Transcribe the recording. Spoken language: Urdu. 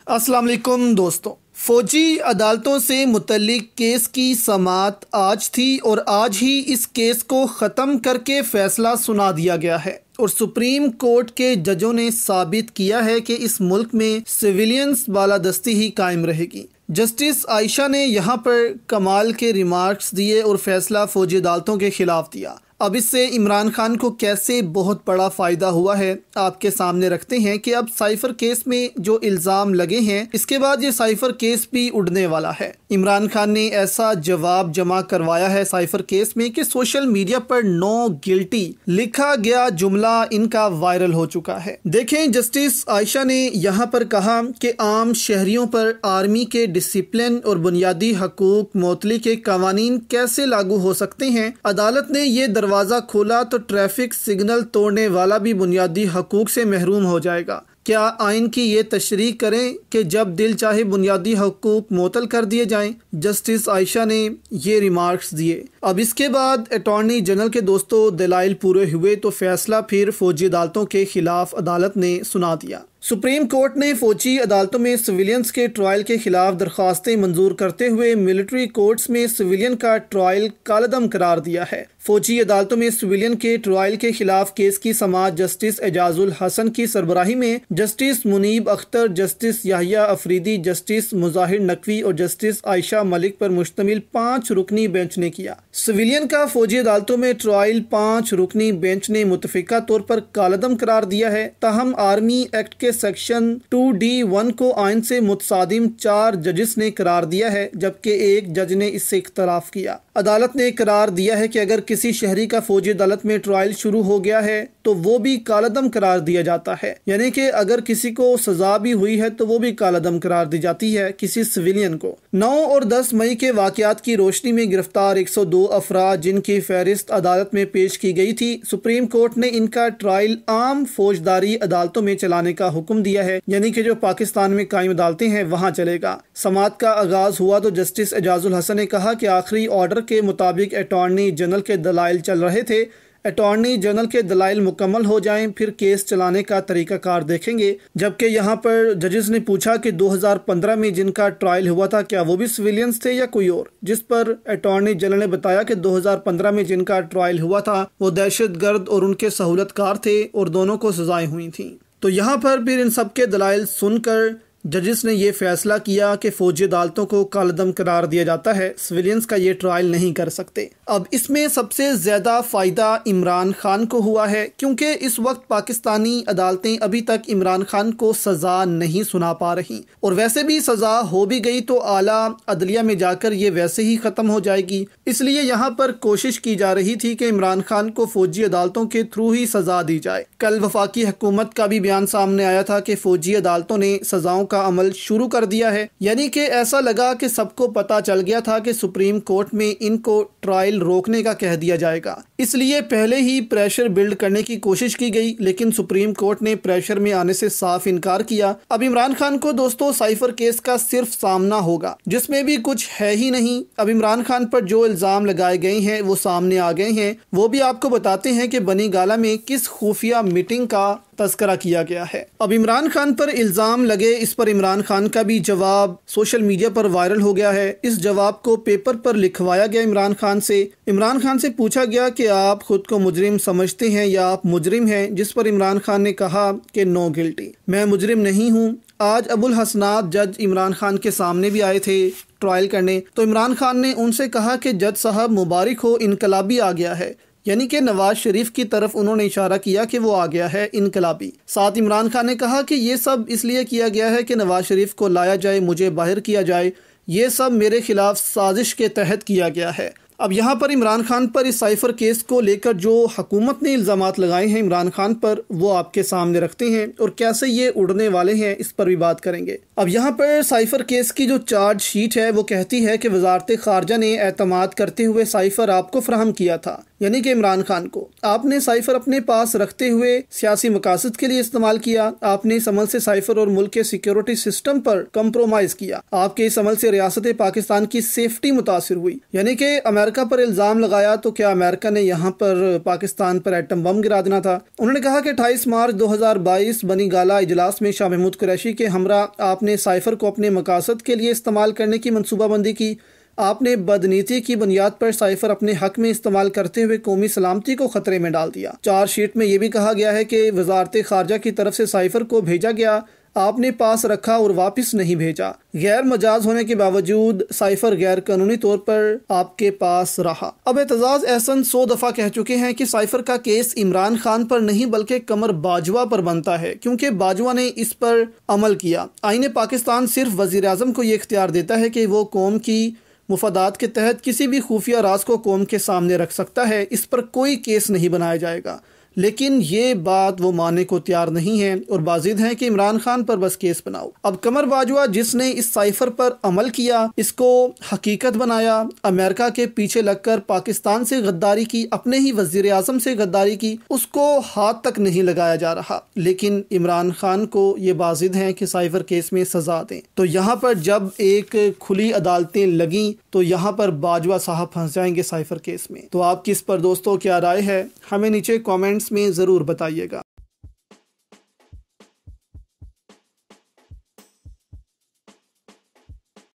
السلام علیکم دوستوں، فوجی عدالتوں سے متعلق کیس کی سماعت آج تھی اور آج ہی اس کیس کو ختم کر کے فیصلہ سنا دیا گیا ہے اور سپریم کورٹ کے ججوں نے ثابت کیا ہے کہ اس ملک میں سویلینس بالادستی ہی قائم رہے گی۔ جسٹس عائشہ نے یہاں پر کمال کے ریمارکس دیے اور فیصلہ فوجی عدالتوں کے خلاف دیا۔ اب اس سے عمران خان کو کیسے بہت بڑا فائدہ ہوا ہے آپ کے سامنے رکھتے ہیں کہ اب سائفر کیس میں جو الزام لگے ہیں اس کے بعد یہ سائفر کیس بھی اڑنے والا ہے۔ عمران خان نے ایسا جواب جمع کروایا ہے سائفر کیس میں کہ سوشل میڈیا پر نو گلٹی لکھا گیا جملہ ان کا وائرل ہو چکا ہے۔ دیکھیں، جسٹس عائشہ نے یہاں پر کہا کہ عام شہریوں پر آرمی کے ڈسپلن اور بنیادی حقوق معطلی کے قوانین کیسے لاگو ہو سکتے ہیں۔ عدالت نے یہ دروازہ کھولا تو ٹریفک سگنل توڑنے والا بھی بنیادی حقوق سے محروم ہو جائے گا۔ کیا آئین کی یہ تشریح کریں کہ جب دل چاہے بنیادی حقوق معطل کر دیے جائیں؟ جسٹس عائشہ نے یہ ریمارکس دیے۔ اب اس کے بعد اٹارنی جنرل کے دوستوں دلائل پورے ہوئے تو فیصلہ پھر فوجی عدالتوں کے خلاف عدالت نے سنا دیا۔ سپریم کورٹ نے فوجی عدالتوں میں سویلینس کے ٹرائل کے خلاف درخواستیں منظور کرتے ہوئے ملٹری کورٹس میں سویلین کا ٹرائل کالعدم قرار دیا ہے۔ فوجی عدالتوں میں سویلین کے ٹرائل کے خلاف کیس کی سماعت جسٹس اعجاز الحسن کی سربراہی میں جسٹس منیب اختر، جسٹس یحییٰ افریدی، جسٹس مظاہر نقوی اور جسٹس عائشہ ملک پر مشتمل 5 رکنی بینچ نے کیا۔ سویلین کا فوجی عدالتوں میں ٹرائل 5 رکنی بینچ نے متفقہ طور پر کالعدم قرار دیا ہے۔ تاہم آرمی ایکٹ کے سیکشن 2D1 کو آئین سے متصادم 4 ججز نے قرار دیا ہے، جبکہ ایک جج نے اس سے اختلاف کیا۔ عدالت نے قرار دیا ہے کہ اگر کسی شہری کا فوجی عدالت میں ٹرائل شروع ہو گیا ہے تو وہ بھی کالعدم قرار دیا جاتا ہے، یعنی کہ اگر کسی کو سزا بھی ہوئی ہے تو وہ بھی کالعدم قرار دی جاتی ہے کسی سویلین کو۔ 9 اور 10 مئی کے واقعات کی روشنی میں گرفتار 102 افراد جن کی فہرست عدالت میں پیش کی گئی تھی، سپریم کورٹ نے ان کا ٹرائل عام فوجداری عدالتوں میں چلانے کا حکم دیا ہے، یعنی کہ جو پاکستان میں قائم عدالتیں ہیں وہاں چلے گا۔ سماعت کا آغاز ہوا تو جسٹس اعجاز الحسن نے کہا کہ آخری آرڈر کے مطابق اٹارنی جنرل کے دلائل چل رہے تھے۔ اٹارنی جنرل کے دلائل مکمل ہو جائیں پھر کیس چلانے کا طریقہ کار دیکھیں گے۔ جبکہ یہاں پر ججز نے پوچھا کہ 2015 میں جن کا ٹرائل ہوا تھا کیا وہ بھی سویلینس تھے یا کوئی اور، جس پر اٹارنی جنرل نے بتایا کہ 2015 میں جن کا ٹرائل ہوا تھا وہ دہشت گرد اور ان کے سہولت کار تھے اور دونوں کو سزائیں ہوئی تھیں۔ تو یہاں پر پھر ان سب کے دلائل سن کر ججز نے یہ فیصلہ کیا کہ فوجی عدالتوں کو کالعدم قرار دیا جاتا ہے، سویلینس کا یہ ٹرائل نہیں کر سکتے۔ اب اس میں سب سے زیادہ فائدہ عمران خان کو ہوا ہے، کیونکہ اس وقت پاکستانی عدالتیں ابھی تک عمران خان کو سزا نہیں سنا پا رہی، اور ویسے بھی سزا ہو بھی گئی تو اعلیٰ عدلیہ میں جا کر یہ ویسے ہی ختم ہو جائے گی۔ اس لیے یہاں پر کوشش کی جا رہی تھی کہ عمران خان کو فوجی عدالتوں کے تھرو ہی سزا دی جائے۔ کل وفاقی حکومت کا بھی بیان سامنے آیا تھا کہ فوجی عدالتوں نے سزاؤں کا عمل شروع کر دیا ہے، یعنی کہ ایسا لگا کہ سب کو پتا چل گیا تھا کہ سپریم کورٹ میں ان کو ٹرائل روکنے کا کہہ دیا جائے گا، اس لیے پہلے ہی پریشر بلڈ کرنے کی کوشش کی گئی، لیکن سپریم کورٹ نے پریشر میں آنے سے صاف انکار کیا۔ اب عمران خان کو دوستوں سائفر کیس کا صرف سامنا ہوگا جس میں بھی کچھ ہے ہی نہیں۔ اب عمران خان پر جو الزام لگائے گئے ہیں وہ سامنے آ گئے ہیں، وہ بھی آپ کو بتاتے ہیں کہ بنی گالہ میں کس خفیہ میٹنگ کا تذکرہ کیا گیا ہے۔ اب عمران خان پر الزام لگے، اس پر عمران خان کا بھی جواب سوشل میڈیا پر وائرل ہو گیا ہے۔ اس جواب کو پیپر پر لکھوایا گیا عمران خان سے۔ عمران خان سے پوچھا گیا کہ آپ خود کو مجرم سمجھتے ہیں یا آپ مجرم ہیں، جس پر عمران خان نے کہا کہ نو گلٹی، میں مجرم نہیں ہوں۔ آج ابو الحسنات جج عمران خان کے سامنے بھی آئے تھے ٹرائل کرنے، تو عمران خان نے ان سے کہا کہ جج صاحب مبارک ہو، انقلابی آ گیا ہے، یعنی کہ نواز شریف کی طرف انہوں نے اشارہ کیا کہ وہ آ گیا ہے انقلابی۔ ساتھ عمران خان نے کہا کہ یہ سب اس لیے کیا گیا ہے کہ نواز شریف کو لایا جائے، مجھے باہر کیا جائے، یہ سب میرے خلاف سازش کے تحت کیا گیا ہے۔ اب یہاں پر عمران خان پر اس سائفر کیس کو لے کر جو حکومت نے الزامات لگائے ہیں عمران خان پر وہ آپ کے سامنے رکھتے ہیں، اور کیسے یہ اڑنے والے ہیں اس پر بھی بات کریں گے۔ اب یہاں پر سائفر کیس کی جو چارج شیٹ ہے وہ کہتی ہے کہ وزارت خارجہ نے اعتماد کرتے ہوئے سائفر آپ کو فراہم کیا تھا، یعنی کہ عمران خان کو۔ آپ نے سائفر اپنے پاس رکھتے ہوئے سیاسی مقاصد کے لیے استعمال کیا۔ آپ نے اس عمل سے سائفر اور ملک کے سیکیورٹی سسٹم پر کمپرومائز کیا۔ آپ کے اس عمل سے ریاست پاکستان کی سیفٹی متاثر ہوئی، یعنی کہ امریکہ امریکہ پر الزام لگایا تو کیا امریکہ نے یہاں پر پاکستان پر ایٹم بم گرا دینا تھا؟ انہوں نے کہا کہ 28 مارچ 2022 بنی گالا اجلاس میں شاہ محمود قریشی کے ہمراہ آپ نے سائفر کو اپنے مقاصد کے لیے استعمال کرنے کی منصوبہ بندی کی۔ آپ نے بدنیتی کی بنیاد پر سائفر اپنے حق میں استعمال کرتے ہوئے قومی سلامتی کو خطرے میں ڈال دیا۔ چارج شیٹ میں یہ بھی کہا گیا ہے کہ وزارت خارجہ کی طرف سے سائفر کو بھیجا گیا، آپ نے پاس رکھا اور واپس نہیں بھیجا۔ غیر مجاز ہونے کے باوجود سائفر غیر قانونی طور پر آپ کے پاس رہا۔ اب اعتزاز احسن 100 دفعہ کہہ چکے ہیں کہ سائفر کا کیس عمران خان پر نہیں بلکہ قمر باجوہ پر بنتا ہے، کیونکہ باجوہ نے اس پر عمل کیا۔ آئین پاکستان صرف وزیر اعظم کو یہ اختیار دیتا ہے کہ وہ قوم کی مفادات کے تحت کسی بھی خفیہ راز کو قوم کے سامنے رکھ سکتا ہے، اس پر کوئی کیس نہیں بنایا جائے گا۔ لیکن یہ بات وہ ماننے کو تیار نہیں ہے اور بازید ہیں کہ عمران خان پر بس کیس بناؤ۔ اب قمر باجوہ جس نے اس سائفر پر عمل کیا، اس کو حقیقت بنایا، امریکہ کے پیچھے لگ کر پاکستان سے غداری کی، اپنے ہی وزیر اعظم سے غداری کی، اس کو ہاتھ تک نہیں لگایا جا رہا، لیکن عمران خان کو یہ بازید ہیں کہ سائفر کیس میں سزا دیں۔ تو یہاں پر جب ایک کھلی عدالتیں لگیں تو یہاں پر باجوہ صاحب پھنس جائیں گے سائفر کیس میں۔ تو آپ کی اس پر دوستوں کیا رائے ہے؟ ہمیں نیچے کامنٹس میں ضرور بتائیے گا۔